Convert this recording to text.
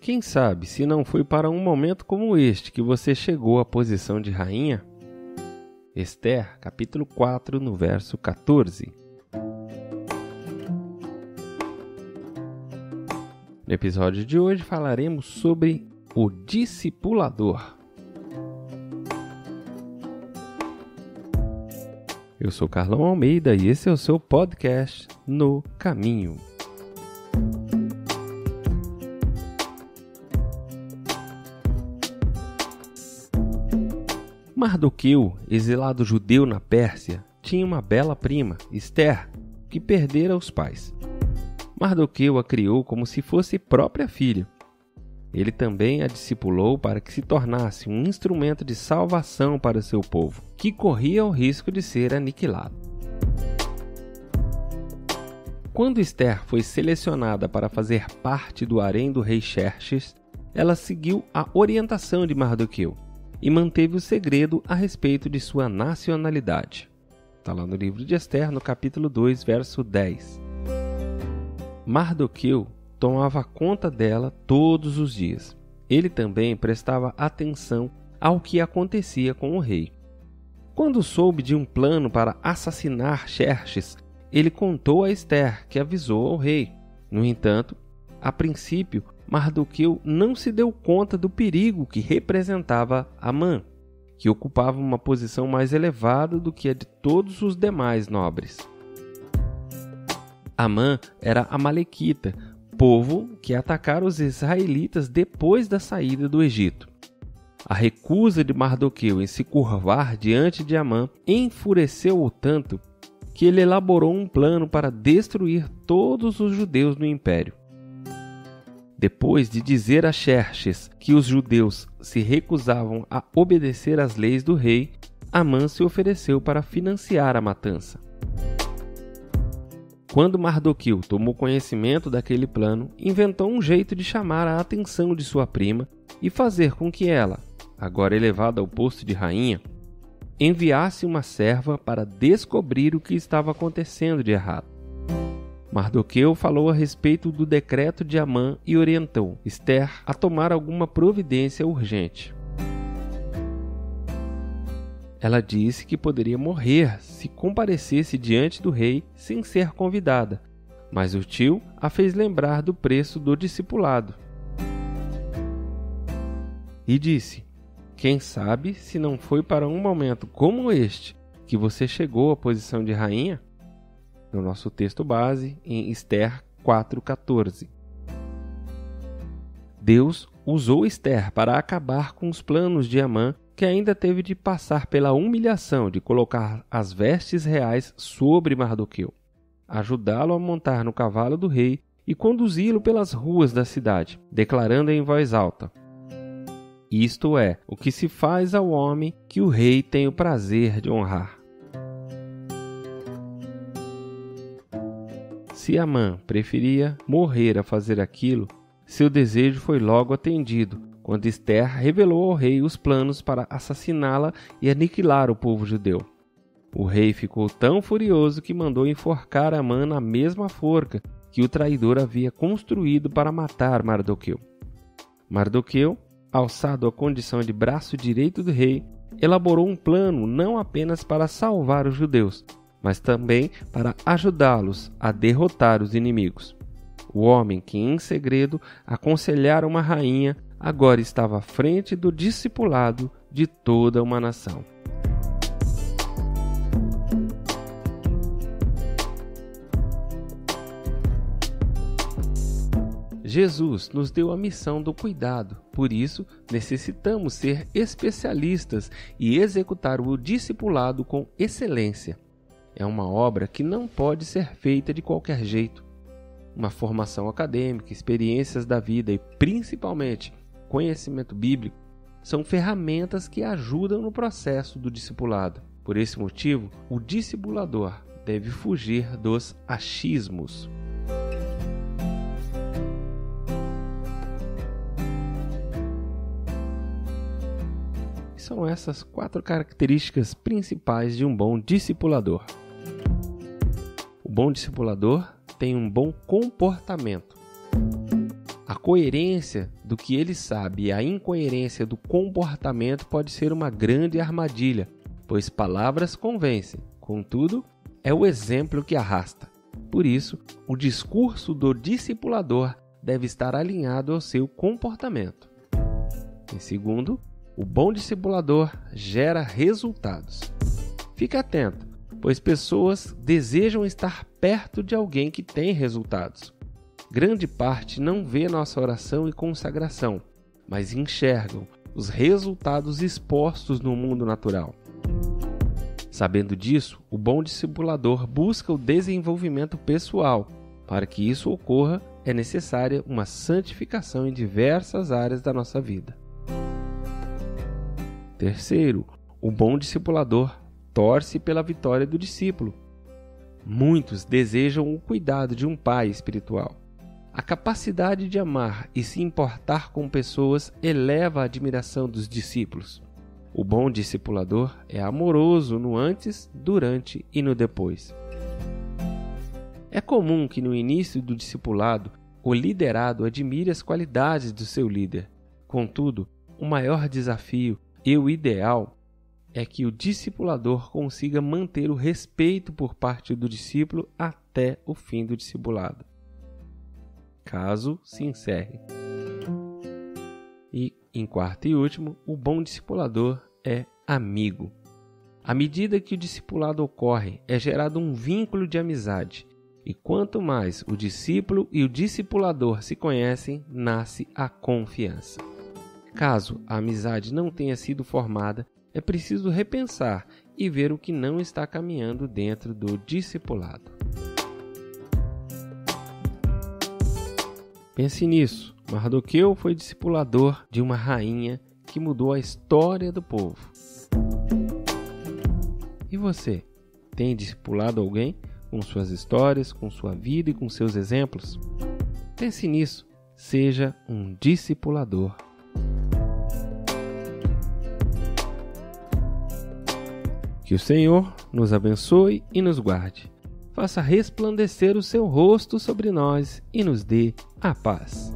Quem sabe se não foi para um momento como este que você chegou à posição de rainha? Esther, capítulo 4, no verso 14. No episódio de hoje falaremos sobre o discipulador. Eu sou Carlão Almeida e esse é o seu podcast No Caminho. Mardoqueu, exilado judeu na Pérsia, tinha uma bela prima, Esther, que perdera os pais. Mardoqueu a criou como se fosse própria filha. Ele também a discipulou para que se tornasse um instrumento de salvação para seu povo, que corria o risco de ser aniquilado. Quando Esther foi selecionada para fazer parte do harém do rei Xerxes, ela seguiu a orientação de Mardoqueu e manteve o segredo a respeito de sua nacionalidade. Está lá no livro de Esther, no capítulo 2, verso 10. Mardoqueu tomava conta dela todos os dias. Ele também prestava atenção ao que acontecia com o rei. Quando soube de um plano para assassinar Xerxes, ele contou a Esther, que avisou ao rei. No entanto, a princípio, Mardoqueu não se deu conta do perigo que representava Amã, que ocupava uma posição mais elevada do que a de todos os demais nobres. Amã era amalequita, povo que atacara os israelitas depois da saída do Egito. A recusa de Mardoqueu em se curvar diante de Amã enfureceu-o tanto que ele elaborou um plano para destruir todos os judeus no império. Depois de dizer a Xerxes que os judeus se recusavam a obedecer às leis do rei, Amã se ofereceu para financiar a matança. Quando Mardoqueu tomou conhecimento daquele plano, inventou um jeito de chamar a atenção de sua prima e fazer com que ela, agora elevada ao posto de rainha, enviasse uma serva para descobrir o que estava acontecendo de errado. Mardoqueu falou a respeito do decreto de Amã e orientou Esther a tomar alguma providência urgente. Ela disse que poderia morrer se comparecesse diante do rei sem ser convidada, mas o tio a fez lembrar do preço do discipulado. E disse: quem sabe se não foi para um momento como este que você chegou à posição de rainha? No nosso texto base, em Esther 4,14. Deus usou Esther para acabar com os planos de Amã, que ainda teve de passar pela humilhação de colocar as vestes reais sobre Mardoqueu, ajudá-lo a montar no cavalo do rei e conduzi-lo pelas ruas da cidade, declarando em voz alta: isto é o que se faz ao homem que o rei tem o prazer de honrar. Se Amã preferia morrer a fazer aquilo, seu desejo foi logo atendido, quando Esther revelou ao rei os planos para assassiná-la e aniquilar o povo judeu. O rei ficou tão furioso que mandou enforcar Amã na mesma forca que o traidor havia construído para matar Mardoqueu. Mardoqueu, alçado à condição de braço direito do rei, elaborou um plano não apenas para salvar os judeus, mas também para ajudá-los a derrotar os inimigos. O homem que, em segredo, aconselhara uma rainha, agora estava à frente do discipulado de toda uma nação. Jesus nos deu a missão do cuidado, por isso necessitamos ser especialistas e executar o discipulado com excelência. É uma obra que não pode ser feita de qualquer jeito. Uma formação acadêmica, experiências da vida e, principalmente, conhecimento bíblico são ferramentas que ajudam no processo do discipulado. Por esse motivo, o discipulador deve fugir dos achismos. São essas 4 características principais de um bom discipulador. O bom discipulador tem um bom comportamento. A coerência do que ele sabe e a incoerência do comportamento pode ser uma grande armadilha, pois palavras convencem, contudo, é o exemplo que arrasta. Por isso, o discurso do discipulador deve estar alinhado ao seu comportamento. Em segundo, o bom discipulador gera resultados. Fique atento, pois pessoas desejam estar perto de alguém que tem resultados. Grande parte não vê nossa oração e consagração, mas enxergam os resultados expostos no mundo natural. Sabendo disso, o bom discipulador busca o desenvolvimento pessoal. Para que isso ocorra, é necessária uma santificação em diversas áreas da nossa vida. Terceiro, o bom discipulador torce pela vitória do discípulo. Muitos desejam o cuidado de um pai espiritual. A capacidade de amar e se importar com pessoas eleva a admiração dos discípulos. O bom discipulador é amoroso no antes, durante e no depois. É comum que no início do discipulado, o liderado admire as qualidades do seu líder. Contudo, o maior desafio e o ideal é que o discipulador consiga manter o respeito por parte do discípulo até o fim do discipulado, caso se encerre. E, em quarto e último, o bom discipulador é amigo. À medida que o discipulado ocorre, é gerado um vínculo de amizade. E quanto mais o discípulo e o discipulador se conhecem, nasce a confiança. Caso a amizade não tenha sido formada, é preciso repensar e ver o que não está caminhando dentro do discipulado. Pense nisso. Mardoqueu foi discipulador de uma rainha que mudou a história do povo. E você? Tem discipulado alguém com suas histórias, com sua vida e com seus exemplos? Pense nisso. Seja um discipulador. Que o Senhor nos abençoe e nos guarde. Faça resplandecer o seu rosto sobre nós e nos dê a paz.